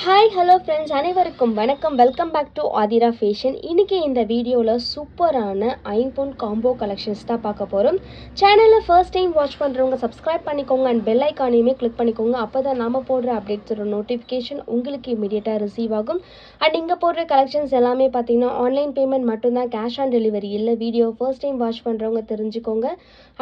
Hi hello friends, அனைவருக்கும் வணக்கம். Welcome back to Aathira fashion. இன்றைக்கி இந்த வீடியோவில் சூப்பரான ஐம்பொன் காம்போ கலெக்ஷன்ஸ் தான் பார்க்க போகிறோம். சேனலில் ஃபர்ஸ்ட் டைம் வாட்ச் பண்ணுறவங்க சப்ஸ்கிரைப் பண்ணிக்கோங்க அண்ட் பெல் ஐக்கானையுமே கிளிக் பண்ணிக்கோங்க. அப்போ தான் நாம் போடுற அப்டேட்ஸோட நோட்டிஃபிகேஷன் உங்களுக்கு இமீடியட்டாக ரிசீவ் ஆகும். அண்ட் இங்கே போடுற கலெக்ஷன்ஸ் எல்லாமே பார்த்தீங்கன்னா ஆன்லைன் பேமெண்ட் மட்டும்தான், கேஷ் ஆன் டெலிவரி இல்லை. வீடியோ ஃபர்ஸ்ட் டைம் வாட்ச் பண்ணுறவங்க தெரிஞ்சுக்கோங்க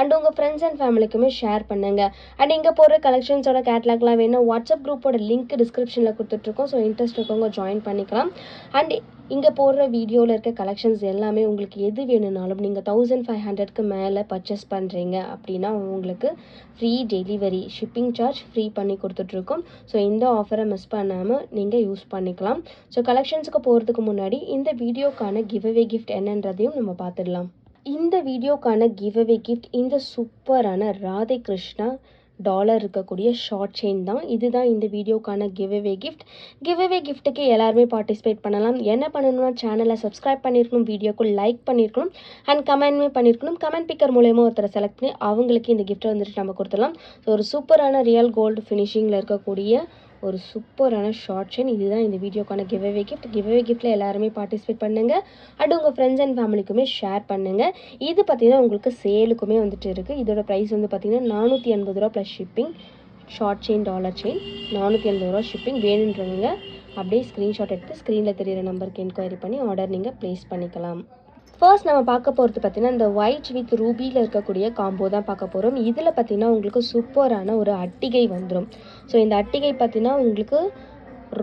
அண்ட் உங்கள் ஃப்ரெண்ட்ஸ் அண்ட் ஃபேமிலிக்குமே ஷேர் பண்ணுங்கள். அண்ட் இங்கே போடுற கலெக்ஷன்ஸோட கேட்லாக்லாம் வேணும், வாட்ஸ்அப் குரூப்போட லிங்க் டிஸ்கிரிப்ஷனில் கொடுத்துட்ருக்கோம். ஸோ இன்ட்ரெஸ்ட் இருக்கவங்க ஜாயின் பண்ணிக்கலாம். அண்ட் இங்கே போடுற வீடியோவில் இருக்க கலெக்ஷன்ஸ் எல்லாமே உங்களுக்கு எது வேணும்னாலும் நீங்கள் 1500க்கு மேலே பர்ச்சேஸ் பண்ணுறீங்க அப்படின்னா உங்களுக்கு free delivery, shipping charge free பண்ணி கொடுத்துட்ருக்கோம். ஸோ இந்த ஆஃபரை மிஸ் பண்ணாமல் நீங்கள் யூஸ் பண்ணிக்கலாம். ஸோ கலெக்ஷன்ஸுக்கு போகிறதுக்கு முன்னாடி இந்த வீடியோக்கான கிவ்அவே கிஃப்ட் என்னன்றதையும் நம்ம பார்த்துடலாம். இந்த வீடியோக்கான கிவ்அவே கிஃப்ட் இந்த சூப்பரான ராதே கிருஷ்ணா டாலர் இருக்கக்கூடிய ஷார்ட் செயின் தான். இதுதான் இந்த வீடியோக்கான கிவ்அவே கிஃப்ட். கிவ்அவே கிஃப்ட்டுக்கு எல்லாருமே பார்ட்டிசிபேட் பண்ணலாம். என்ன பண்ணணும்னா சேனலை சப்ஸ்கிரைப் பண்ணியிருக்கணும், வீடியோக்கு லைக் பண்ணியிருக்கணும் அண்ட் கமெண்ட்மே பண்ணியிருக்கணும். கமெண்ட் பிக்கர் மூலயமா ஒருத்தரை செலக்ட் பண்ணி அவங்களுக்கு இந்த கிஃப்ட்டை வந்துட்டு நம்ம கொடுத்துடலாம். ஸோ ஒரு சூப்பரான ரியல் கோல்டு ஃபினிஷிங்கில் இருக்கக்கூடிய ஒரு சூப்பரான ஷார்ட் செயின், இதுதான் இந்த வீடியோக்கான கிவ்அவே கிஃப்ட். கிவ்அவே கிஃப்ட்டில் எல்லாருமே பார்ட்டிசிபேட் பண்ணுங்கள் அண்ட் உங்கள் ஃப்ரெண்ட்ஸ் அண்ட் ஃபேமிலிக்குமே ஷேர் பண்ணுங்கள். இது பார்த்திங்கன்னா உங்களுக்கு சேலுக்குமே வந்துட்டு இருக்குது. இதோட ப்ரைஸ் வந்து பார்த்திங்கன்னா 480 ரூபா plus shipping. Short chain dollar chain 480 ரூபா ஷிப்பிங். வேணுன்றவங்க அப்படியே ஸ்க்ரீன்ஷாட் எடுத்து ஸ்க்ரீனில் தெரியிற நம்பருக்கு என்கொயரி பண்ணி ஆர்டர் நீங்கள் ப்ளேஸ் பண்ணிக்கலாம். ஃபர்ஸ்ட் நம்ம பார்க்க போகிறது பார்த்திங்கன்னா இந்த ஒயிட் வித் ரூபியில் இருக்கக்கூடிய காம்போ தான் பார்க்க போகிறோம். இதில் பார்த்திங்கன்னா உங்களுக்கு சூப்பரான ஒரு அட்டிகை வந்துடும். ஸோ இந்த அட்டிகை பார்த்திங்கன்னா உங்களுக்கு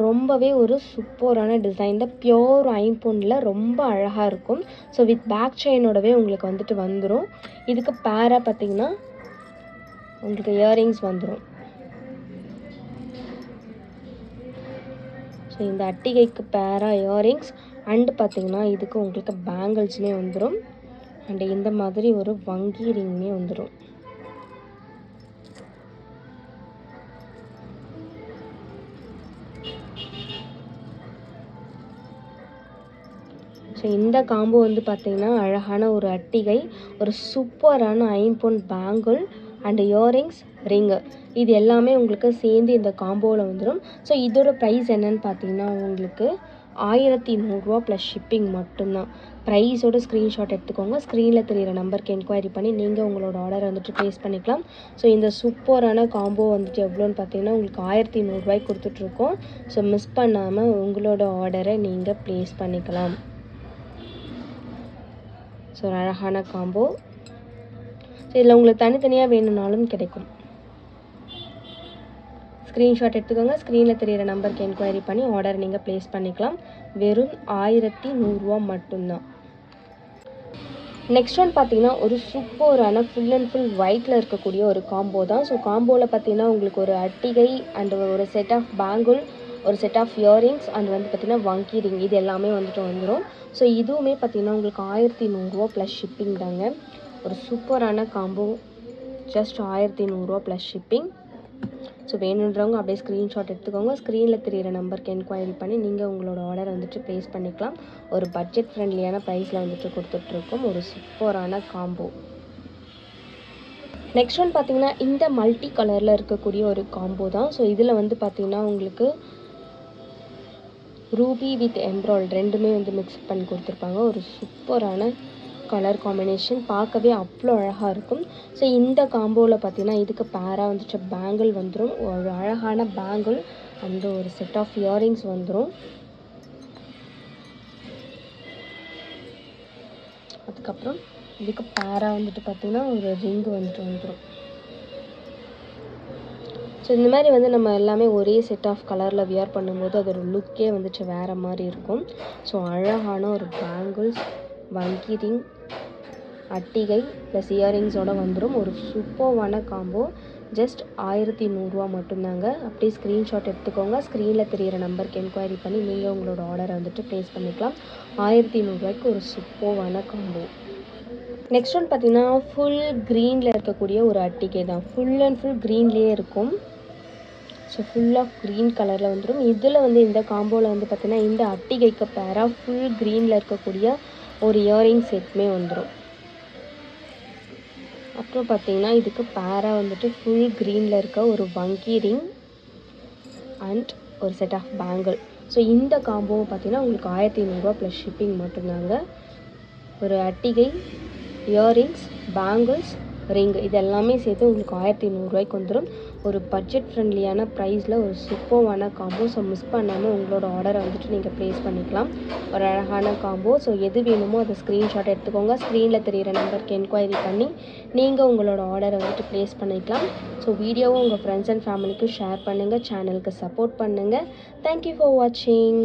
ரொம்பவே ஒரு சூப்பரான டிசைனில் பியோர் ஐம்பொன்னில் ரொம்ப அழகாக இருக்கும். ஸோ வித் பேக் செயினோடவே உங்களுக்கு வந்துட்டு வந்துடும். இதுக்கு பேராக பார்த்திங்கன்னா உங்களுக்கு இயரிங்ஸ் வந்துடும். ஸோ இந்த அட்டிகைக்கு பேராக இயரிங்ஸ் அண்டு பார்த்திங்கன்னா இதுக்கு உங்களுக்கு பேங்கிள்ஸுமே வந்துடும் அண்டு இந்த மாதிரி ஒரு வங்கி ரிங்குமே வந்துடும். ஸோ இந்த காம்போ வந்து பார்த்திங்கன்னா அழகான ஒரு அட்டிகை, ஒரு சூப்பரான ஐம்பொன் பேங்கிள் அண்ட் இயரிங்ஸ், ரிங்கு, இது எல்லாமே உங்களுக்கு சேர்ந்து இந்த காம்போவில் வந்துடும். ஸோ இதோட ப்ரைஸ் என்னன்னு பார்த்தீங்கன்னா உங்களுக்கு 1100 ரூபா ப்ளஸ் ஷிப்பிங் மட்டும்தான். ப்ரைஸோட ஸ்க்ரீன்ஷாட் எடுத்துக்கோங்க. ஸ்க்ரீனில் தெரியிற நம்பருக்கு என்கொயரி பண்ணி நீங்கள் உங்களோட ஆர்டரை வந்துட்டு ப்ளேஸ் பண்ணிக்கலாம். ஸோ இந்த சூப்பரான காம்போ வந்துட்டு எவ்வளோன்னு பார்த்தீங்கன்னா உங்களுக்கு 1100 ரூபாய்க்கு கொடுத்துட்ருக்கோம். ஸோ மிஸ் பண்ணாமல் உங்களோட ஆர்டரை நீங்கள் ப்ளேஸ் பண்ணிக்கலாம். ஸோ ஒரு அழகான காம்போ. ஸோ இதில் உங்களுக்கு தனித்தனியாக வேணும்னாலும் கிடைக்கும். ஸ்க்ரீன்ஷாட் எடுத்துக்கோங்க. ஸ்க்ரீனில் தெரியிற நம்பருக்கு என்கொயரி பண்ணி ஆர்டர் நீங்கள் ப்ளேஸ் பண்ணிக்கலாம். வெறும் 1100 ரூபா மட்டும்தான். நெக்ஸ்ட் ஒன் பார்த்தீங்கன்னா ஒரு சூப்பரான ஃபுல் அண்ட் ஃபுல் ஒயிட்டில் இருக்கக்கூடிய ஒரு காம்போ தான். ஸோ காம்போவில் பார்த்தீங்கன்னா உங்களுக்கு ஒரு அட்டிகை அண்ட் ஒரு செட் ஆஃப் பேங்கிள், ஒரு செட் ஆஃப் இயரிங்ஸ் அண்ட் வந்து பார்த்திங்கன்னா வங்கி ரிங், இது எல்லாமே வந்துட்டு வந்துடும். ஸோ இதுவுமே பார்த்திங்கன்னா உங்களுக்கு 1100 ரூபா ப்ளஸ் ஷிப்பிங் தாங்க. ஒரு சூப்பரான காம்போ, ஜஸ்ட் 1100 ரூபா ப்ளஸ் ஷிப்பிங். ஸோ வேணுன்றவங்க அப்படியே ஸ்க்ரீன்ஷாட் எடுத்துக்கோங்க. ஸ்க்ரீனில் தெரியிற நம்பருக்கு என்கொயரி பண்ணி நீங்கள் உங்களோட ஆர்டர் வந்துட்டு ப்ளேஸ் பண்ணிக்கலாம். ஒரு பட்ஜெட் ஃப்ரெண்ட்லியான ப்ரைஸில் வந்துட்டு கொடுத்துட்ருக்கோம். ஒரு சூப்பரான காம்போ. நெக்ஸ்ட் ஒன் பார்த்திங்கன்னா இந்த மல்டி கலரில் இருக்கக்கூடிய ஒரு காம்போ தான். ஸோ இதில் வந்து பார்த்திங்கன்னா உங்களுக்கு ரூபி வித் எம்ப்ராய்டு ரெண்டுமே வந்து மிக்ஸ் பண்ணி கொடுத்துருப்பாங்க. ஒரு சூப்பரான கலர் காம்பினேஷன், பார்க்கவே அவ்வளோ அழகாக இருக்கும். ஸோ இந்த காம்போவில் பார்த்திங்கன்னா இதுக்கு பேராக வந்துட்டு பேங்கிள் வந்துடும். ஒரு அழகான பேங்கிள் அண்ட் ஒரு செட் ஆஃப் இயரிங்ஸ் வந்துடும். அதுக்கப்புறம் இதுக்கு பேராக வந்துட்டு பார்த்திங்கன்னா ஒரு ரிங்கு வந்துட்டு வந்துடும். ஸோ இந்த மாதிரி வந்து நம்ம எல்லாமே ஒரே செட் ஆஃப் கலரில் வியர் பண்ணும்போது அதோட லுக்கே வந்துட்டு வேறு மாதிரி இருக்கும். ஸோ அழகான ஒரு பேங்கிள்ஸ், வங்கி ரிங், அட்டிகை ப்ளஸ் இயரிங்ஸோடு வந்துடும். ஒரு சூப்பரான காம்போ. ஜஸ்ட் 1100 ரூபா மட்டும்தாங்க. அப்படியே ஸ்க்ரீன்ஷாட் எடுத்துக்கோங்க. ஸ்க்ரீனில் தெரியிற நம்பருக்கு என்கொயரி பண்ணி நீங்கள் உங்களோட ஆர்டரை வந்துட்டு ப்ளேஸ் பண்ணிக்கலாம். 1100 ரூபாய்க்கு ஒரு சூப்பரான காம்போ. நெக்ஸ்ட் ஒன் பார்த்திங்கன்னா ஃபுல் க்ரீனில் இருக்கக்கூடிய ஒரு அட்டிகை தான். ஃபுல் அண்ட் ஃபுல் க்ரீன்லேயே இருக்கும். ஸோ ஃபுல் ஆஃப் க்ரீன் கலரில் வந்துடும். இதில் வந்து இந்த காம்போவில் வந்து பார்த்திங்கன்னா இந்த அட்டிகைக்கு பேராக ஃபுல் க்ரீனில் இருக்கக்கூடிய ஒரு இயரிங் செட்டுமே வந்துடும். அப்புறம் பார்த்திங்கன்னா இதுக்கு பேராக வந்துட்டு ஃபுல் க்ரீனில் இருக்க ஒரு வங்கி ரிங் அண்ட் ஒரு செட் ஆஃப் பேங்கிள். ஸோ இந்த காம்போவும் பார்த்தீங்கன்னா உங்களுக்கு 1500 ப்ளஸ் ஷிப்பிங் மட்டும்தாங்க. ஒரு அட்டிகை, இயரிங்ஸ், பேங்கிள்ஸ், ரிங் இது எல்லாமே சேர்த்து உங்களுக்கு 1500 வந்துடும். ஒரு பட்ஜெட் ஃப்ரெண்ட்லியான ப்ரைஸில் ஒரு சூப்பர்வான காம்போ. ஸோ மிஸ் பண்ணாமல் உங்களோட ஆர்டரை வந்துட்டு நீங்கள் ப்ளேஸ் பண்ணிக்கலாம். ஒரு அழகான காம்போ. ஸோ எது வேணுமோ அதை ஸ்க்ரீன்ஷாட் எடுத்துக்கோங்க. ஸ்க்ரீனில் தெரிகிற நம்பருக்கு என்கொயரி பண்ணி நீங்கள் உங்களோட ஆர்டரை வந்துட்டு ப்ளேஸ் பண்ணிக்கலாம். ஸோ வீடியோவை உங்கள் ஃப்ரெண்ட்ஸ் அண்ட் ஃபேமிலிக்கு ஷேர் பண்ணுங்கள். சேனலுக்கு சப்போர்ட் பண்ணுங்கள். தேங்க்யூ ஃபார் வாட்சிங்.